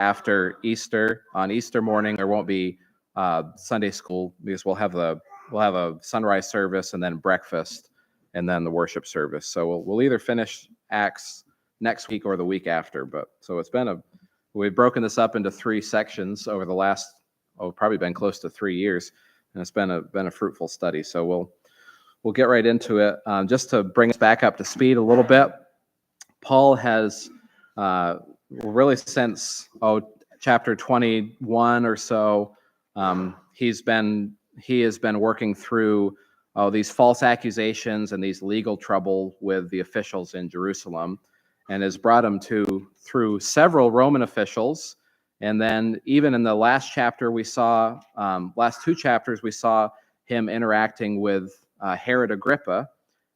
after Easter. On Easter morning, there won't be Sunday school because we'll have a sunrise service and then breakfast and then the worship service. So we'll either finish Acts next week or the week after. But so we've broken this up into 3 sections over the last probably been close to 3 years, and it's been a fruitful study. So we'll get right into it. Just to bring us back up to speed a little bit, Paul has really since chapter 21 or so, he has been working through these false accusations and these legal trouble with the officials in Jerusalem, and has brought him through several Roman officials. And then even in the last chapter, last 2 chapters, we saw him interacting with Herod Agrippa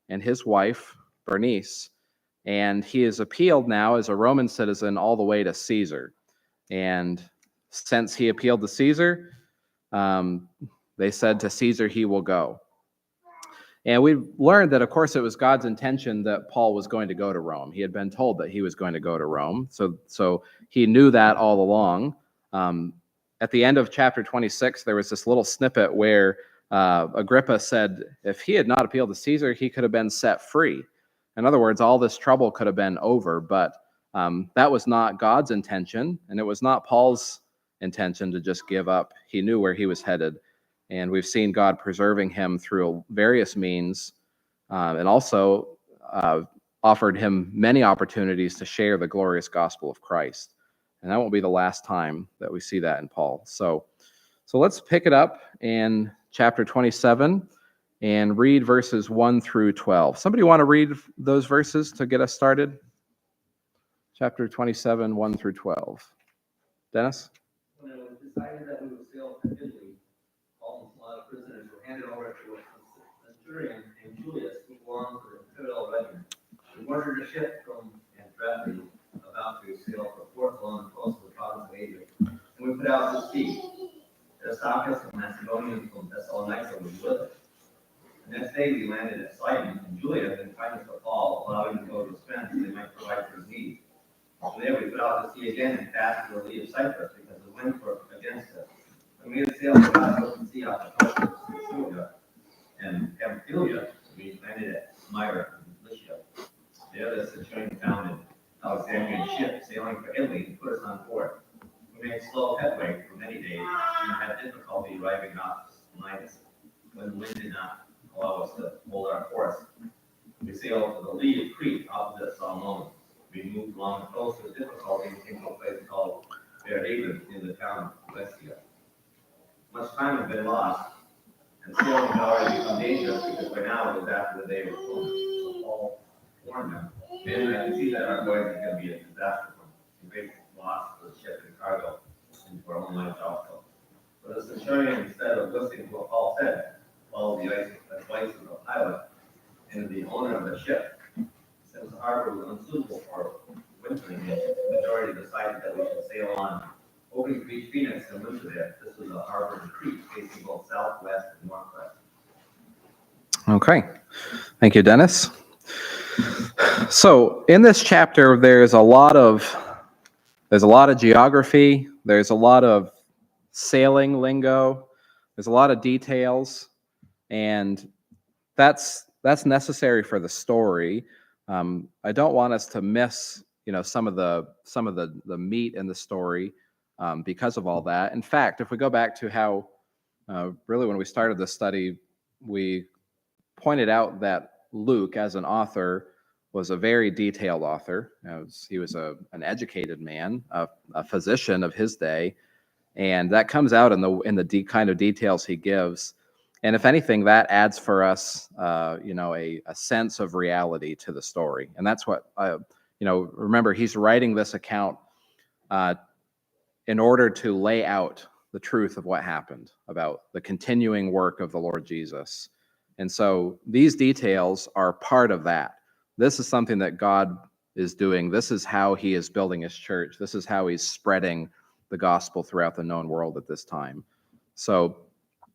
and his wife, Bernice. And he is appealed now as a Roman citizen all the way to Caesar. And since he appealed to Caesar, they said to Caesar he will go. And we learned that, of course, it was God's intention that Paul was going to go to Rome. He had been told that he was going to go to Rome. So he knew that all along. At the end of chapter 26, there was this little snippet where Agrippa said if he had not appealed to Caesar, he could have been set free. In other words, all this trouble could have been over, but that was not God's intention, and it was not Paul's intention to just give up. He knew where he was headed. And we've seen God preserving him through various means, and also offered him many opportunities to share the glorious gospel of Christ. And that won't be the last time that we see that in Paul. So let's pick it up in chapter 27 and read verses 1 through 12. Somebody want to read those verses to get us started? Chapter 27, 1 through 12. Dennis? When it was decided that we would sail to Italy, almost a lot of prisoners were handed over to a centurion named Julius, who belonged to the Citadel Regiment. We ordered a ship from Anthrapy about to sail for Port along the coast of the province of Asia, and we put out to sea. Aristarchus, a Macedonian from Thessalonica, was with us. The next day we landed at Sidon, and Julius, in kindness of Paul, allowed him to go to Spain so they might provide for his needs. So there we put out to sea again and passed to the lee of Cyprus because the winds were against us. When we had sailed across the open sea off the coast of Sicily and Pamphylia, we landed at Myra in Lycia. There the centurion found an Alexandrian ship sailing for Italy and put us on board. We made slow headway for many days and had difficulty arriving off Cnidus when the wind did not allow us to hold our course. We sailed to the lee of Crete opposite Salmone. We moved along the coast with difficulty and came to a place called Berehaven in the town of Lestia. Much time had been lost, and sailing had already become dangerous because by now it was after the day of atonement. So Paul warned them, "Men, I can see that our voyage is going to be a disaster from great loss for the ship and cargo, and for our own lives also." But the centurion, instead of listening to what Paul said, followed the advice of the pilot and the owner of the ship. Since the harbor was unsuitable for wintering, the majority decided that we should sail on, hoping to reach Phoenix and winter there. This was a harbor in Crete, facing both southwest and northwest. Okay. Thank you, Dennis. So in this chapter, there's a lot of geography, there's a lot of sailing lingo, there's a lot of details, and that's necessary for the story. I don't want us to miss, some of the meat in the story because of all that. In fact, if we go back to how really when we started this study, we pointed out that Luke, as an author, was a very detailed author. He was an educated man, a physician of his day, and that comes out in the kind of details he gives. And if anything, that adds for us, a sense of reality to the story. And that's what, remember, he's writing this account in order to lay out the truth of what happened, about the continuing work of the Lord Jesus. And so these details are part of that. This is something that God is doing. This is how he is building his church. This is how he's spreading the gospel throughout the known world at this time. So,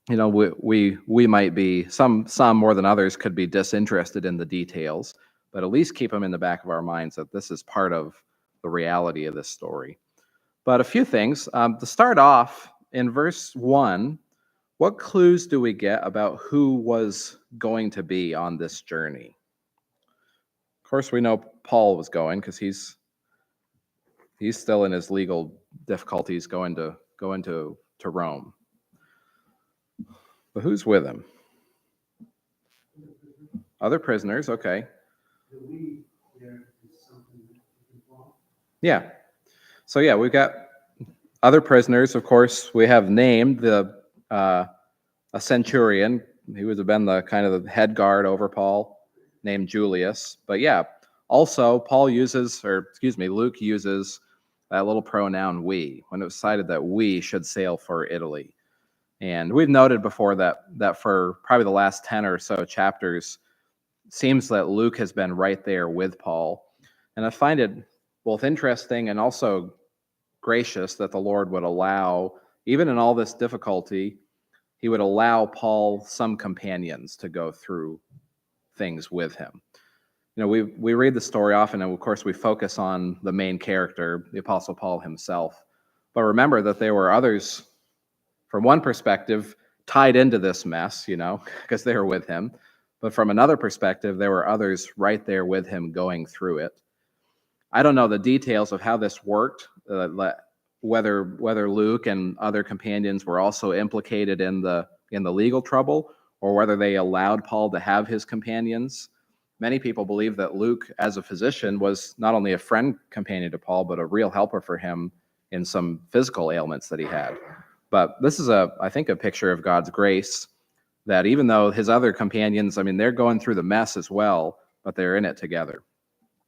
we might be, some more than others could be disinterested in the details, but at least keep them in the back of our minds that this is part of the reality of this story. But a few things. To start off, in verse 1, what clues do we get about who was going to be on this journey? Of course, we know Paul was going because he's still in his legal difficulties going to Rome. But who's with him? Other prisoners, okay. Yeah. So yeah, we've got other prisoners. Of course, we have named a centurion. He would have been the kind of the head guard over Paul, named Julius. But yeah, also Luke uses that little pronoun we when it was decided that we should sail for Italy. And we've noted before that for probably the last 10 or so chapters, seems that Luke has been right there with Paul. And I find it both interesting and also gracious that the Lord would allow, even in all this difficulty, he would allow Paul some companions to go through things with him. You know, we read the story often, and of course we focus on the main character, the Apostle Paul himself. But remember that there were others, from one perspective, tied into this mess, because they were with him. But from another perspective, there were others right there with him going through it. I don't know the details of how this worked, whether Luke and other companions were also implicated in the legal trouble, or whether they allowed Paul to have his companions. Many people believe that Luke, as a physician, was not only a friend companion to Paul, but a real helper for him in some physical ailments that he had. But this is, I think, a picture of God's grace, that even though his other companions, they're going through the mess as well, but they're in it together.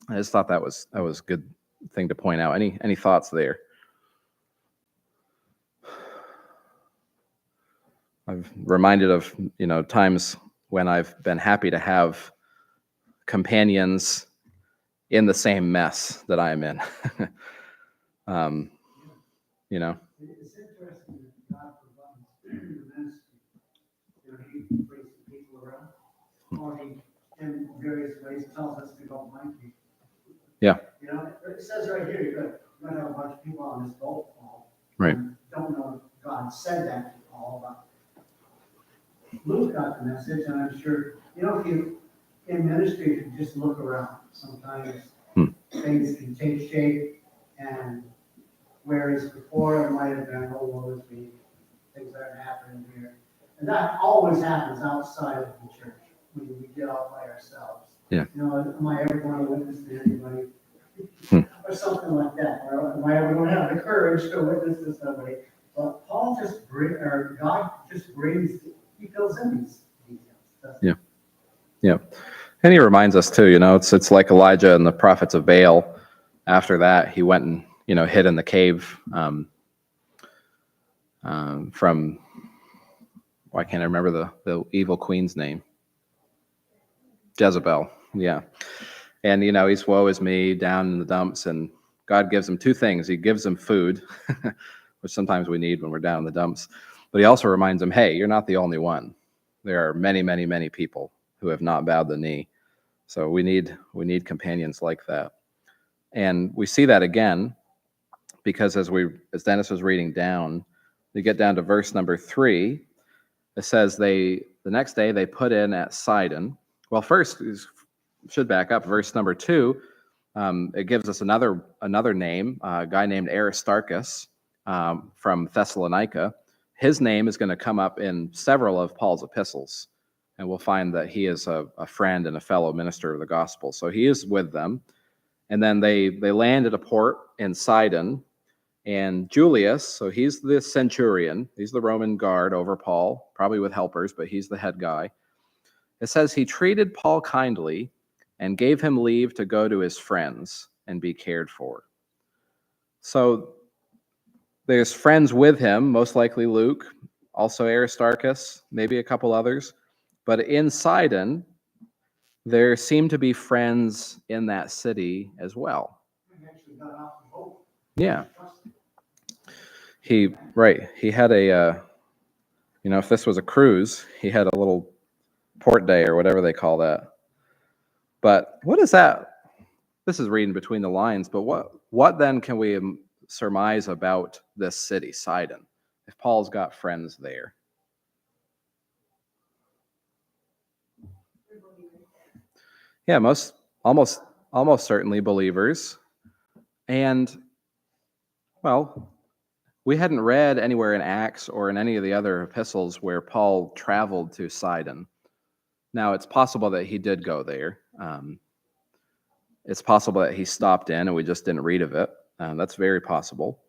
I just thought that was a good thing to point out. Any thoughts there? I'm reminded of times when I've been happy to have companions in the same mess that I am in. It's interesting that God provides the ministry. He brings the people around, or he, in various ways, tells us to go find people. Yeah. It says right here, you're going to have a bunch of people on this boat, Paul. Right. Don't know if God said that to Paul, but Luke got the message, and I'm sure, if you, in ministry, if you just look around, sometimes things can take shape, and whereas before it might have been, oh, woe is me, things aren't happening here. And that always happens outside of the church, when we get off by ourselves. Yeah. Am I ever going to witness to anybody? Or something like that. Or am I ever going to have the courage to witness to somebody? But God just brings, he fills in these details. Yeah. Yeah. And he reminds us too, it's like Elijah and the prophets of Baal. After that, he went and, hid in the cave from, why can't I remember the evil queen's name? Jezebel. Yeah. And, he's woe is me down in the dumps, and God gives him two things. He gives him food, which sometimes we need when we're down in the dumps. But he also reminds him, hey, you're not the only one. There are many, many, many people who have not bowed the knee. So we need companions like that. And we see that again, because as Dennis was reading down, we get down to verse number 3. It says the next day they put in at Sidon. Well, first, should back up. Verse number 2, it gives us another name, a guy named Aristarchus from Thessalonica. His name is going to come up in several of Paul's epistles, and we'll find that he is a friend and a fellow minister of the gospel. So he is with them. And then they land at a port in Sidon, and Julius, so he's the centurion, he's the Roman guard over Paul, probably with helpers, but he's the head guy. It says he treated Paul kindly and gave him leave to go to his friends and be cared for. So there's friends with him, most likely Luke, also Aristarchus, maybe a couple others. But in Sidon, there seem to be friends in that city as well. He actually got off the boat. Yeah. He had a, if this was a cruise, he had a little port day or whatever they call that. But what is that? This is reading between the lines, but what then can we surmise about this city, Sidon, if Paul's got friends there? Yeah, almost certainly believers. And, well, we hadn't read anywhere in Acts or in any of the other epistles where Paul traveled to Sidon. Now, it's possible that he did go there. It's possible that he stopped in and we just didn't read of it. That's very possible.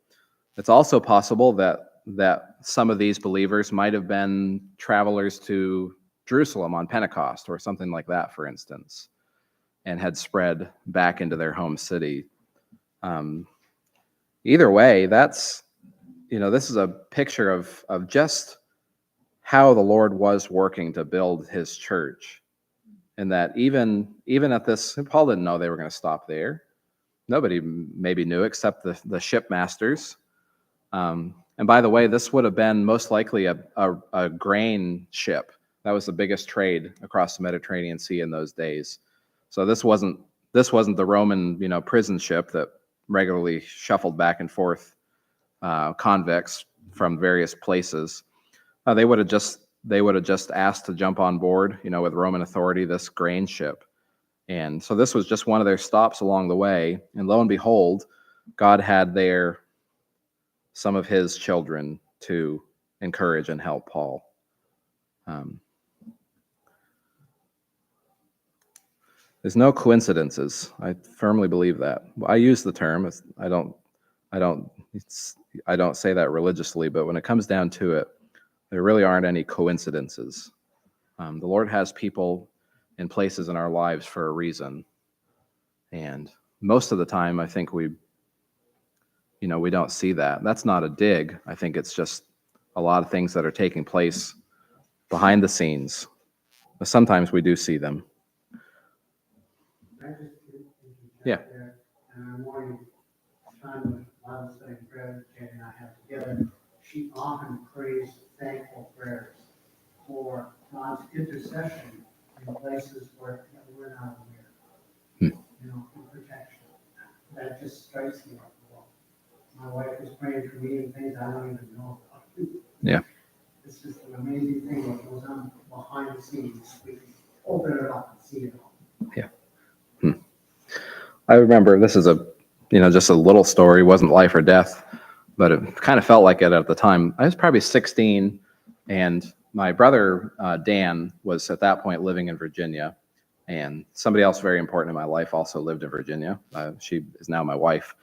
It's also possible that some of these believers might have been travelers to Jerusalem on Pentecost or something like that, for instance, and had spread back into their home city. Either way, this is a picture of just how the Lord was working to build his church. And that even at this, Paul didn't know they were going to stop there. Nobody maybe knew except the shipmasters. And by the way, this would have been most likely a grain ship. That was the biggest trade across the Mediterranean Sea in those days. So this wasn't the Roman, prison ship that regularly shuffled back and forth convicts from various places. They would have just asked to jump on board, with Roman authority, this grain ship. And so this was just one of their stops along the way. And lo and behold, God had there some of his children to encourage and help Paul. There's no coincidences. I firmly believe that. I use the term. I don't say that religiously, but when it comes down to it, there really aren't any coincidences. The Lord has people in places in our lives for a reason. And most of the time, I think we don't see that. That's not a dig. I think it's just a lot of things that are taking place behind the scenes. But sometimes we do see them. I just interject Yeah. there. And our morning time of Bible study and prayer Jen and I have together, she often prays thankful prayers for God's intercession in places where we're not aware. In protection. That just strikes me like, well, my wife is praying for me and things I don't even know about. Yeah. It's just an amazing thing what goes on behind the scenes. We can open it up and see it all. Yeah. I remember this is just a little story, wasn't life or death, but it kind of felt like it at the time. I was probably 16, and my brother, Dan, was at that point living in Virginia, and somebody else very important in my life also lived in Virginia. She is now my wife.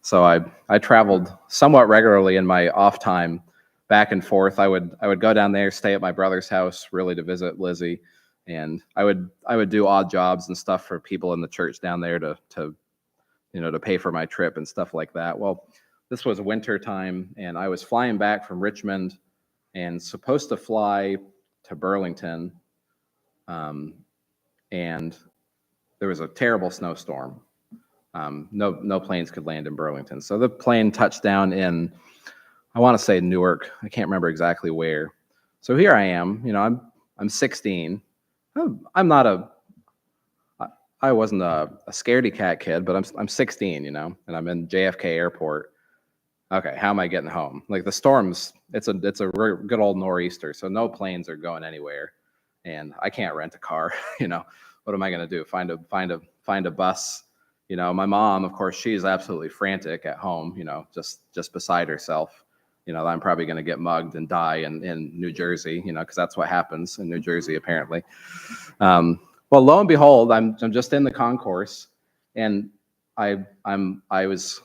So I traveled somewhat regularly in my off time back and forth. I would go down there, stay at my brother's house, really to visit Lizzie. And I would do odd jobs and stuff for people in the church down there to pay for my trip and stuff like that. Well, this was winter time, and I was flying back from Richmond and supposed to fly to Burlington, and there was a terrible snowstorm. No planes could land in Burlington, so the plane touched down in, I want to say Newark. I can't remember exactly where. So here I am. I'm 16. I wasn't a scaredy cat kid, but I'm 16, and I'm in JFK Airport. Okay, how am I getting home? Like the storms, it's a good old nor'easter, so no planes are going anywhere, and I can't rent a car. What am I going to do? Find a bus? My mom, of course, she's absolutely frantic at home. Just beside herself. I'm probably going to get mugged and die in New Jersey, because that's what happens in New Jersey, apparently. Well, lo and behold, I'm just in the concourse, and I was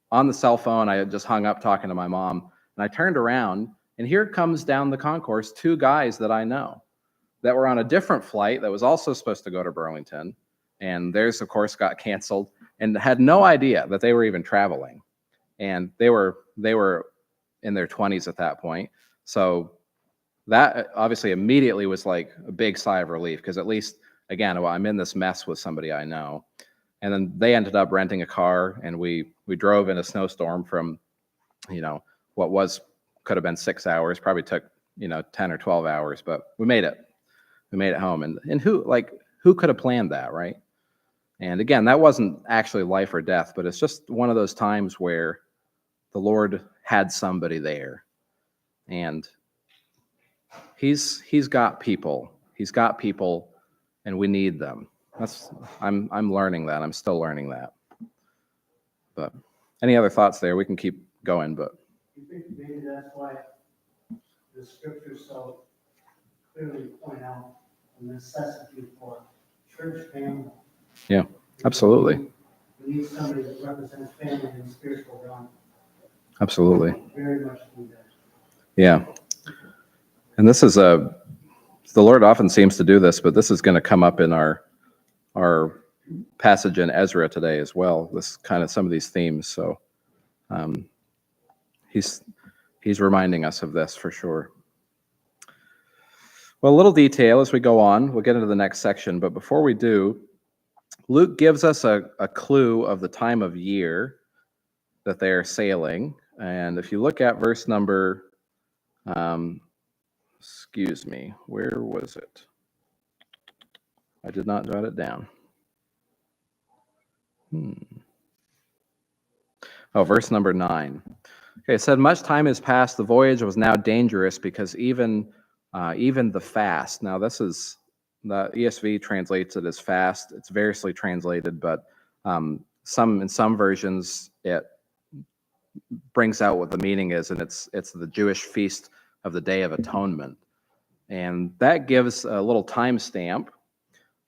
on the cell phone. I had just hung up talking to my mom, and I turned around, and here comes down the concourse 2 guys that I know that were on a different flight that was also supposed to go to Burlington, and theirs, of course, got canceled, and had no idea that they were even traveling, and they were in their 20s at that point. So that obviously immediately was like a big sigh of relief, because at least, again, I'm in this mess with somebody I know. And then they ended up renting a car, and we drove in a snowstorm from, what could have been 6 hours, probably took, 10 or 12 hours, but we made it. We made it home. And who could have planned that, right? And again, that wasn't actually life or death, but it's just one of those times where the Lord had somebody there, and he's got people. He's got people, and we need them. I'm learning that. I'm still learning that. But any other thoughts there? We can keep going, but You think maybe that's why the scriptures so clearly point out the necessity for church family? Yeah, absolutely. We need somebody that represents family in the spiritual realm. Absolutely. Very much need that. Yeah. And this is the Lord often seems to do this, but this is going to come up in our passage in Ezra today as well. This kind of some of these themes. So he's reminding us of this for sure. Well, a little detail as we go on. We'll get into the next section, but before we do, Luke gives us a clue of the time of year that they are sailing. And if you look at verse number, excuse me, where was it? I did not jot it down. Oh, verse number 9. Okay, it said, much time has passed. The voyage was now dangerous because even the fast. Now, this is the ESV translates it as fast. It's variously translated, but in some versions it brings out what the meaning is, and it's the Jewish feast of the Day of Atonement, and that gives a little timestamp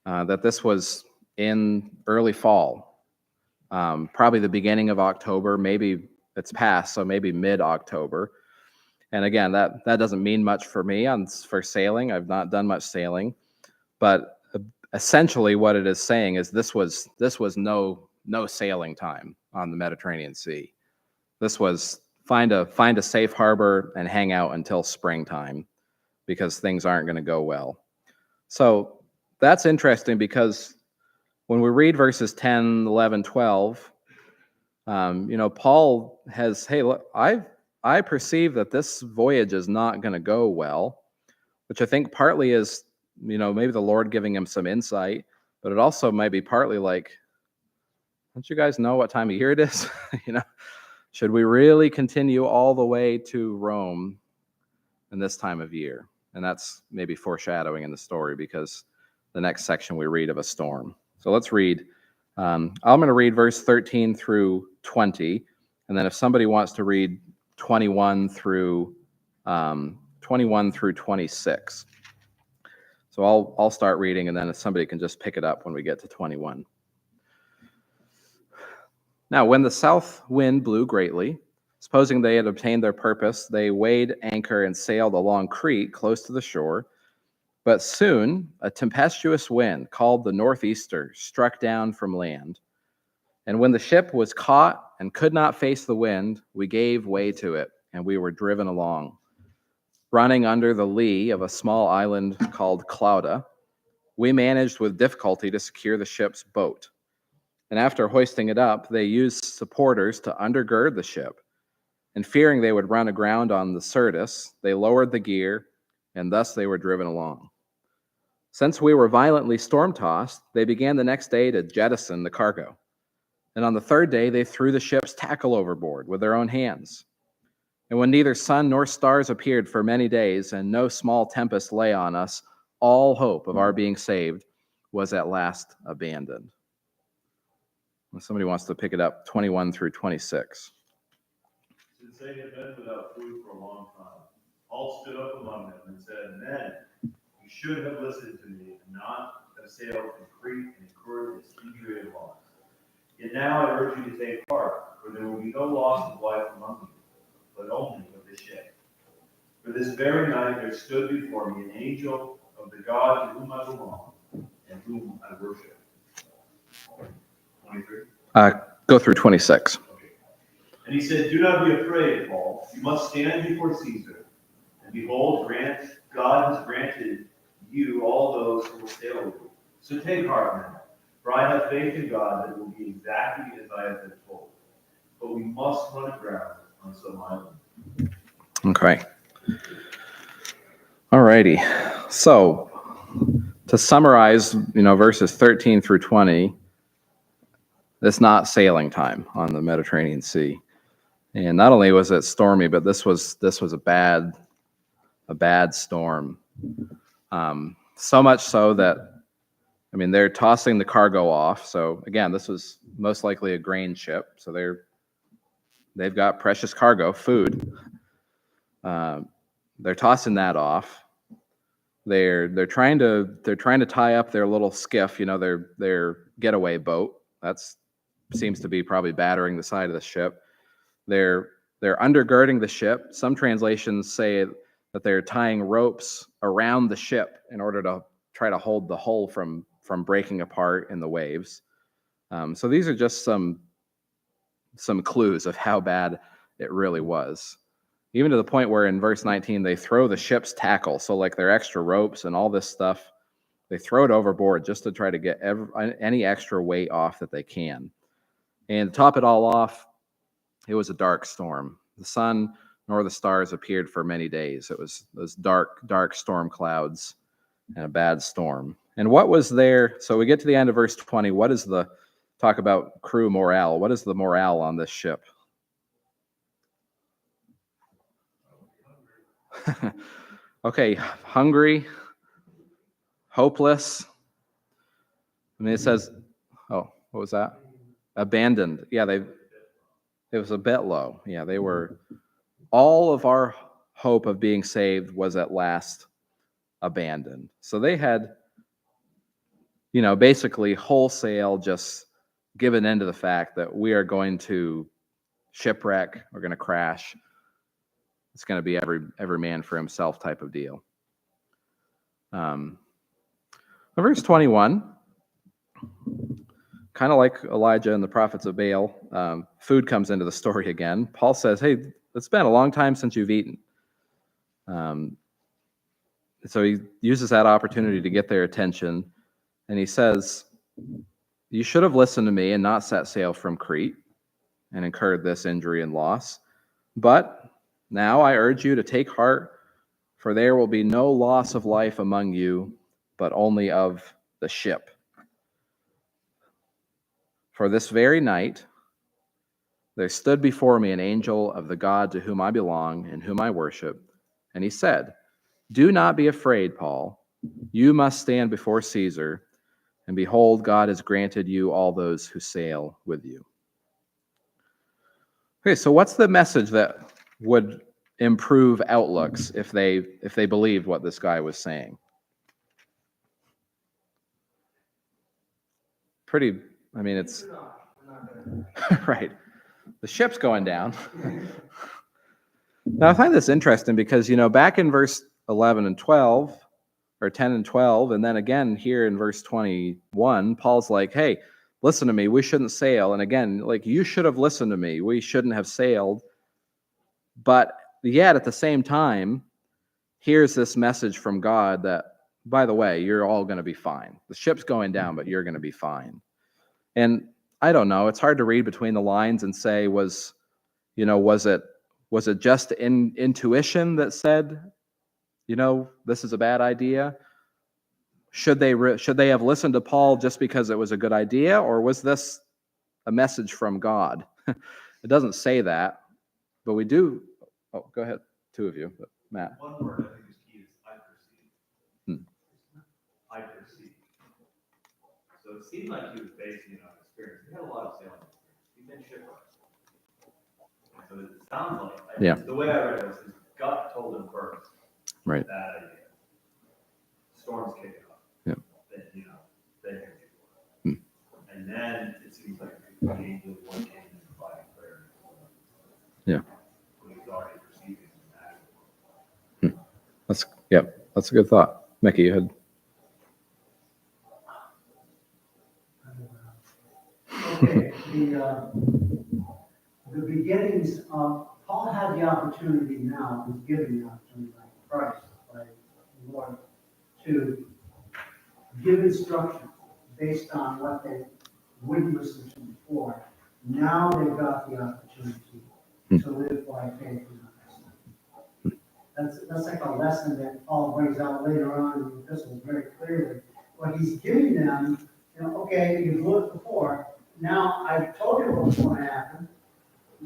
that this was in early fall, probably the beginning of October. Maybe it's past, so maybe mid-October. And again, that doesn't mean much for me for sailing. I've not done much sailing, but essentially what it is saying is this was no sailing time on the Mediterranean Sea. This was find a safe harbor and hang out until springtime because things aren't going to go well. So that's interesting because when we read verses 10, 11, 12, Paul has, hey, look, I perceive that this voyage is not going to go well, which I think partly is, maybe the Lord giving him some insight, but it also might be partly like, don't you guys know what time of year it is? Should we really continue all the way to Rome in this time of year? And that's maybe foreshadowing in the story because the next section we read of a storm. So let's read. I'm going to read verse 13 through 20, and then if somebody wants to read 21 through 26. So I'll start reading, and then if somebody can just pick it up when we get to 21. Now, when the south wind blew greatly, supposing they had obtained their purpose, they weighed anchor and sailed along Crete close to the shore. But soon a tempestuous wind called the northeaster struck down from land. And when the ship was caught and could not face the wind, we gave way to it, and we were driven along. Running under the lee of a small island called Clauda, we managed with difficulty to secure the ship's boat. And after hoisting it up, they used supporters to undergird the ship. And fearing they would run aground on the Syrtis, they lowered the gear, and thus they were driven along. Since we were violently storm-tossed, they began the next day to jettison the cargo. And on the third day, they threw the ship's tackle overboard with their own hands. And when neither sun nor stars appeared for many days, and no small tempest lay on us, all hope of our being saved was at last abandoned. If somebody wants to pick it up, 21 through 26. Since they had been without food for a long time, Paul stood up among them and said, men, you should have listened to me and not have sailed from Crete and incurred this injury and loss. Yet now I urge you to take part, for there will be no loss of life among you, but only of the ship. For this very night there stood before me an angel of the God to whom I belong and whom I worship. 23? Go through 26. Okay. And he said, do not be afraid, Paul. You must stand before Caesar. And behold, God has granted you all those who will sail with you. So take heart now, for I have faith in God that it will be exactly as I have been told. But we must run aground on some island. Okay. All righty. So to summarize, verses 13 through 20, it's not sailing time on the Mediterranean Sea. And not only was it stormy, but this was a bad storm. So much so that, I mean, they're tossing the cargo off. So again, this was most likely a grain ship. So they've got precious cargo, food. They're tossing that off. They're trying to tie up their little skiff, their getaway boat. That's seems to be probably battering the side of the ship. They're undergirding the ship. Some translations say that they're tying ropes around the ship in order to try to hold the hull from breaking apart in the waves. So these are just some clues of how bad it really was. Even to the point where in verse 19, they throw the ship's tackle. So like their extra ropes and all this stuff, they throw it overboard just to try to get any extra weight off that they can. And to top it all off, it was a dark storm. The sun nor the stars appeared for many days. It was those dark storm clouds and a bad storm. And what was there? So we get to the end of verse 20. What is the talk about crew morale? What is the morale on this ship? Okay, hungry, hopeless. I mean, it says, oh, what was that? Abandoned. Yeah, it was a bit low. Yeah, they were, all of our hope of being saved was at last abandoned. So they had, basically wholesale just given into the fact that we are going to shipwreck, we're going to crash. It's going to be every man for himself type of deal. Verse 21, kind of like Elijah and the prophets of Baal, food comes into the story again. Paul says, hey, it's been a long time since you've eaten. So he uses that opportunity to get their attention. And he says, you should have listened to me and not set sail from Crete and incurred this injury and loss. But now I urge you to take heart, for there will be no loss of life among you, but only of the ship. For this very night there stood before me an angel of the God to whom I belong and whom I worship, and he said, do not be afraid, Paul. You must stand before Caesar, and behold, God has granted you all those who sail with you. Okay, so what's the message that would improve outlooks if they believed what this guy was saying? It's right. The ship's going down. Now I find this interesting because, back in verse 11 and 12, or 10 and 12, and then again here in verse 21, Paul's like, hey, listen to me, we shouldn't sail. And again, like, you should have listened to me, we shouldn't have sailed. But yet at the same time, here's this message from God that, by the way, you're all going to be fine. The ship's going down, but you're going to be fine. And I don't know, it's hard to read between the lines and say, was it just intuition that said, this is a bad idea? Should they have listened to Paul just because it was a good idea, or was this a message from God? It doesn't say that, but we do. Oh, go ahead, two of you, but Matt. One word I think is key is I perceive. I perceive. So it seemed like he was basing it on experience. He had a lot of sailing experience. He'd been shipwrecked. And so it sounds like, the way I read it was his gut told him first. Right. Bad idea. Storm's kicking off. Yeah. Then, they hear you. And then it seems like the angel one came and provided prayer. Yeah. When he's already perceiving that. That's a good thought. Mickey, you had. Okay, the beginnings of, Paul had the opportunity now, was given the opportunity by Christ, by the Lord, to give instruction based on what they wouldn't listen to before. Now they've got the opportunity to live by faith and understanding. That's like a lesson that Paul brings out later on in the epistle very clearly. What he's giving them, okay, you've looked before. Now I've told you what's going to happen.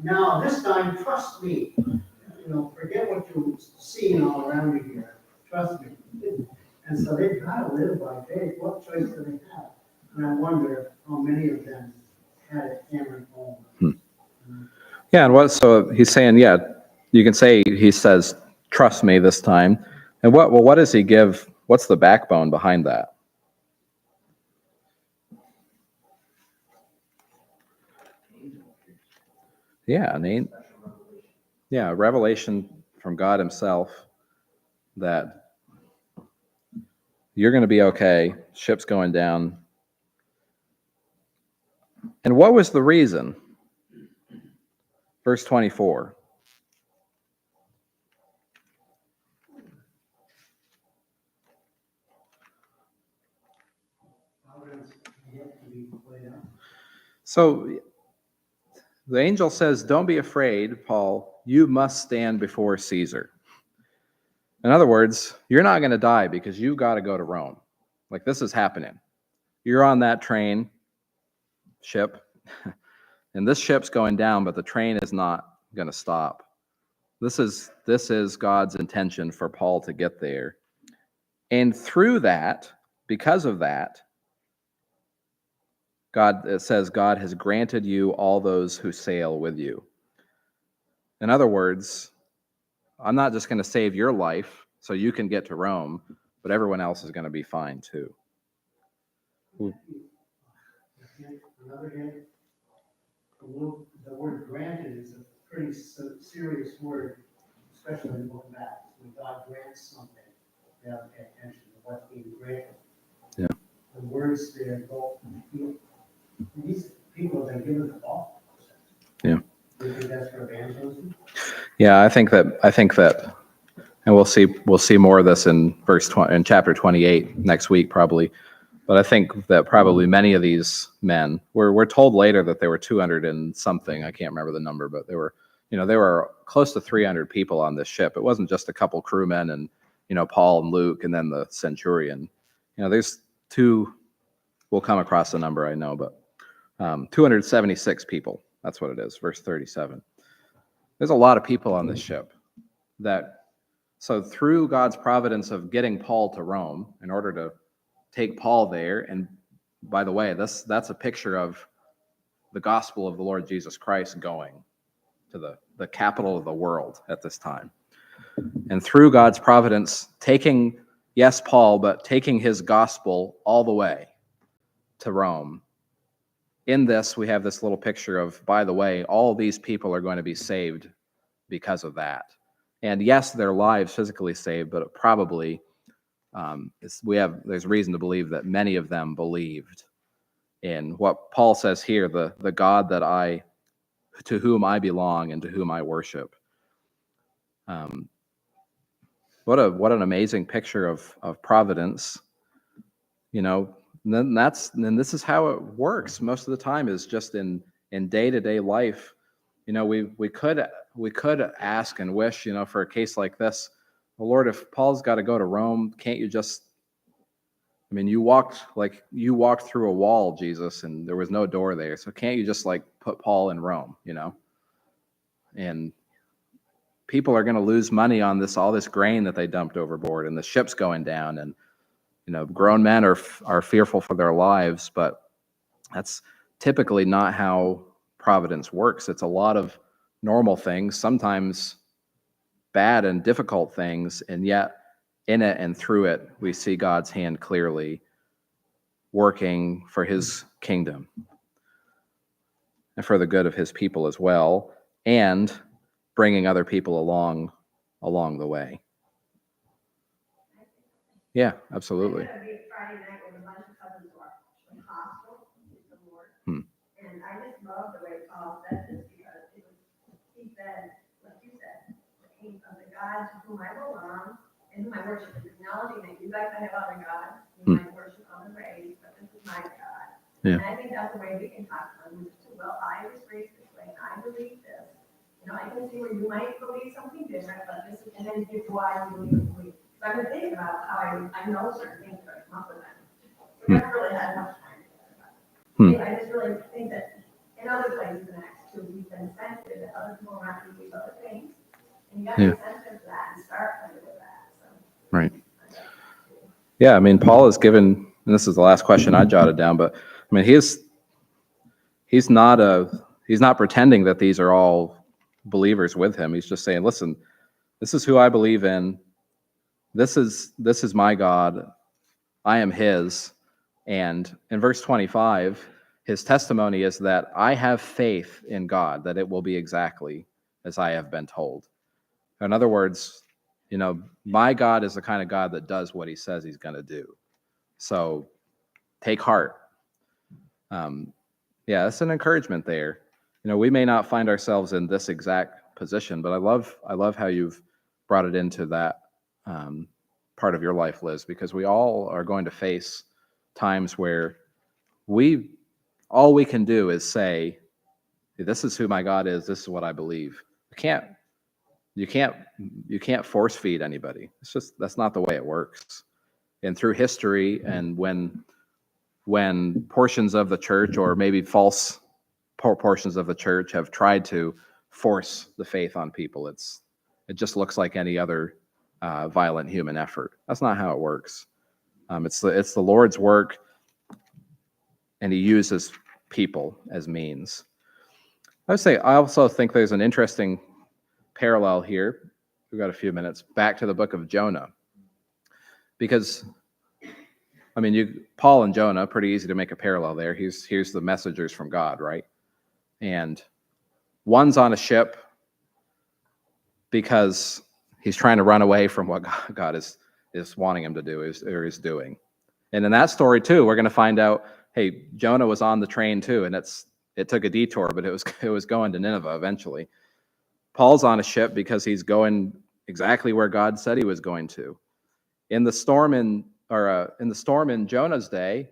now this time, trust me. You know, forget what you're seeing all around you here. Trust me. And so they've got to live by faith. What choice do they have? And I wonder how many of them had it hammered home. Yeah, and so he's saying, yeah, you can say, he says, trust me this time. And what does he give? What's the backbone behind that? Yeah, revelation from God himself that you're going to be okay. Ship's going down. And what was the reason? Verse 24. So the angel says, don't be afraid, Paul. You must stand before Caesar. In other words, you're not going to die because you got to go to Rome. Like, this is happening. You're on that ship, and this ship's going down, but the train is not going to stop. This is God's intention for Paul to get there. And through that, because of that, it says God has granted you all those who sail with you. In other words, I'm not just going to save your life so you can get to Rome, but everyone else is going to be fine too. Another hint, the word granted is a pretty serious word, especially in the book of Acts. When God grants something, you have to pay attention to what's being granted. Yeah. The words there go, these people have been given the law. Yeah. Do you think that's for evangelism? Yeah, I think that, and we'll see more of this in chapter 28 next week probably. But I think that probably many of these men we're told later that there were 200 and something. I can't remember the number, but there were close to 300 people on this ship. It wasn't just a couple crewmen and Paul and Luke and then the centurion. There's two. We'll come across the number, I know, but 276 people. That's what it is. Verse 37. There's a lot of people on this ship. So through God's providence of getting Paul to Rome in order to take Paul there, and by the way, that's a picture of the gospel of the Lord Jesus Christ going to the capital of the world at this time. And through God's providence, taking, yes, Paul, but taking his gospel all the way to Rome. In this, we have this little picture of, by the way, all these people are going to be saved because of that. And yes, their lives physically saved, but probably there's reason to believe that many of them believed in what Paul says here, the God to whom I belong and to whom I worship. What an amazing picture of providence. Then this is how it works most of the time, is just in day-to-day life. We could ask and wish, for a case like this, well, Lord, if Paul's got to go to Rome, can't you just, you walked through a wall, Jesus, and there was no door there. So can't you just put Paul in Rome, And people are going to lose money on all this grain that they dumped overboard, and the ship's going down, and grown men are fearful for their lives, but that's typically not how providence works. It's a lot of normal things, sometimes bad and difficult things, and yet in it and through it, we see God's hand clearly working for his kingdom and for the good of his people as well, and bringing other people along the way. Yeah, absolutely. Friday night with a bunch of cousins who are hostile to the Lord. And I just love the way Paul said this, because he said, like you said, of the God to whom I belong and whom I worship, is acknowledging that you guys might have other gods, you might worship other ways, but this is my God. Yeah. And I think that's the way we can talk to them, too. Well, I was raised this way, and I believe this. I can see where you might believe something different, but this is, and then give why you believe. So I've been thinking about how I know certain things that come up with them. I never really had much time to think about it. I just really think that in other places in Acts to, we've been sensitive that other people are not going to do other things. And you got to be sensitive to that and start playing with that, so. Right. Yeah, I mean, Paul is given, and this is the last question I jotted down, but I mean, he's not pretending that these are all believers with him. He's just saying, listen, this is who I believe in. This is my God. I am his. And in verse 25, his testimony is that I have faith in God, that it will be exactly as I have been told. In other words, you know, my God is the kind of God that does what he says he's going to do. So take heart. Yeah, that's an encouragement there. You know, we may not find ourselves in this exact position, but I love how you've brought it into that part of your life, Liz, because we all are going to face times where all we can do is say, this is who my God is, this is what I believe. You can't force feed anybody. It's just, that's not the way it works. And through history, and when portions of the church, or maybe false portions of the church, have tried to force the faith on people, it just looks like any other violent human effort. That's not how it works. It's the Lord's work, and he uses people as means. I also think there's an interesting parallel here. We've got a few minutes back to the book of Jonah, because I mean, Paul and Jonah, pretty easy to make a parallel there. Here's the messengers from God, right? And one's on a ship because he's trying to run away from what God is wanting him to do, or is doing. And in that story too, we're going to find out, hey, Jonah was on the train too, and it took a detour, but it was going to Nineveh eventually. Paul's on a ship because he's going exactly where God said he was going to. In the storm in Jonah's day,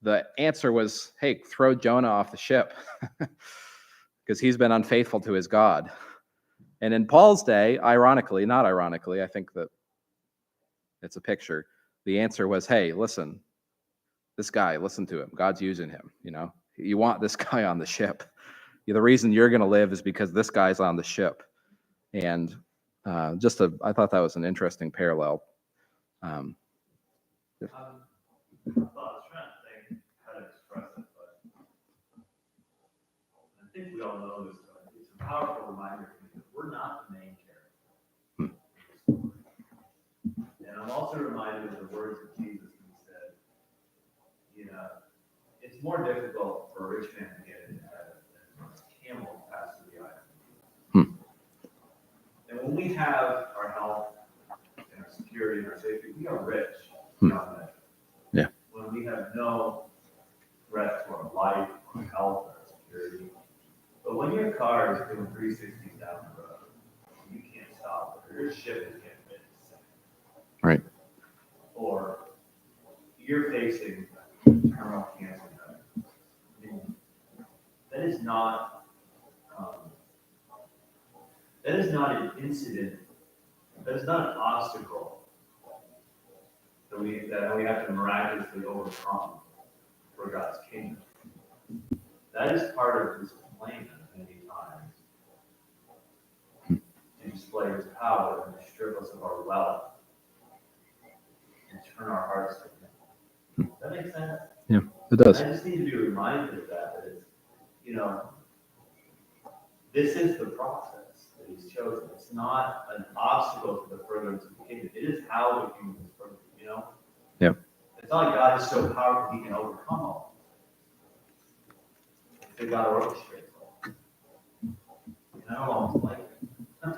the answer was, hey, throw Jonah off the ship because he's been unfaithful to his God. And in Paul's day, ironically, not ironically, I think that it's a picture. The answer was, hey, listen, this guy, listen to him. God's using him. You know, you want this guy on the ship. The reason you're going to live is because this guy's on the ship. And I thought that was an interesting parallel. I thought I was trying to think how to express it, but I think we all know this. It's a powerful reminder to me that we're not the main character. And I'm also reminded of the words of Jesus when he said, you know, it's more difficult for a rich man to get into heaven than for a camel to pass through the eye of needle. And when we have our health and our security and our safety, we are rich. Yeah. When we have no threat to our life, our health, our security. But when your car is doing 360s down the road, you can't stop it, or your ship is getting ready to sink. Right. Or you're facing terminal cancer. I mean, that is not an incident. That is not an obstacle that we have to miraculously overcome for God's kingdom. That is part of his plan many times to display his power and to strip us of our wealth and turn our hearts to him. Does that make sense? Yeah, it does. I just need to be reminded of that it's, you know, this is the process that he's chosen. It's not an obstacle to the furtherance of the kingdom. It is how the kingdom is furthered, you know? Yeah. It's not like God is so powerful he can overcome all. It's God orchestrates all. And I don't always like it. I'm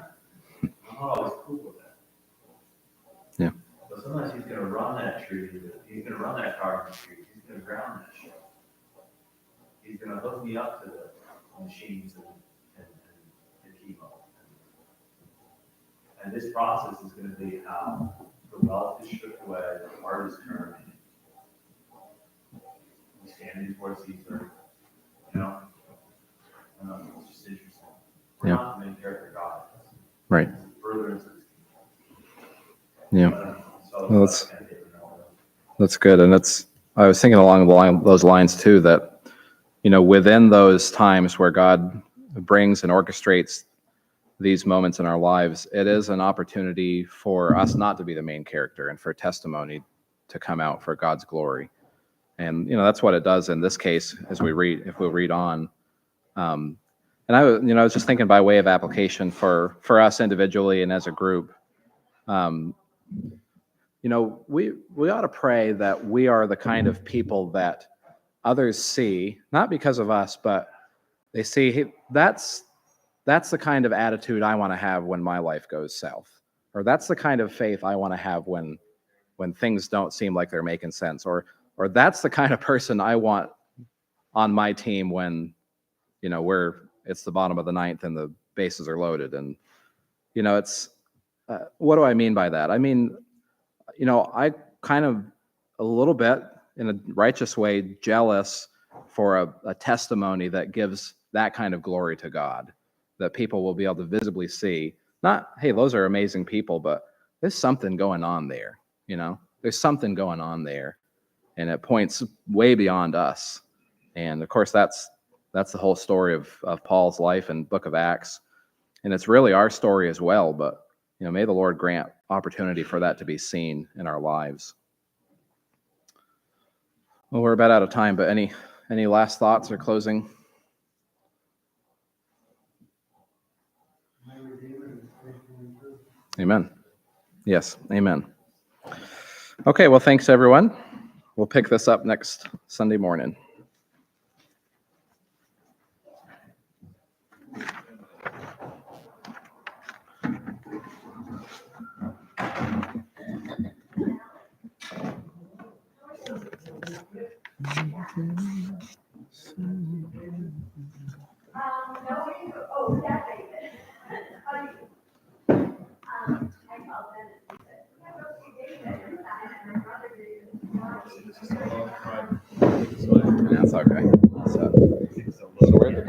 not always cool with that. Yeah. But sometimes he's going to run that tree, he's going to run that car in the street, he's going to ground that ship. He's going to hook me up to the machines and chemo. And this process is going to be how the wealth is stripped away, the heart is turned. We stand before Caesar, you know? It's just interesting. We're Yeah. not the main character God is. Right. It's the furtherance of his Yeah. kingdom. So Well, that's good. And I was thinking along those lines too, that, you know, within those times where God brings and orchestrates these moments in our lives, it is an opportunity for us not to be the main character and for testimony to come out for God's glory. And, that's what it does in this case as we read, if we'll read on. And I was just thinking by way of application for us individually and as a group, we ought to pray that we are the kind of people that others see, not because of us, but they see, hey, that's the kind of attitude I want to have when my life goes south, or that's the kind of faith I want to have when things don't seem like they're making sense, or that's the kind of person I want on my team when, it's the bottom of the ninth and the bases are loaded. And, it's, what do I mean by that? I mean, I kind of a little bit in a righteous way jealous for a testimony that gives that kind of glory to God, that people will be able to visibly see, not, hey, those are amazing people, but there's something going on there, there's something going on there, and it points way beyond us. And of course, that's the whole story of Paul's life and book of Acts. And it's really our story as well, but may the Lord grant opportunity for that to be seen in our lives. Well, we're about out of time, but any last thoughts or closing? Amen. Yes, amen. Okay, well, thanks, everyone. We'll pick this up next Sunday morning. Oh, that David. How do you? I called Dennis and said, yeah, go see David. And my brother David. That's okay. So where the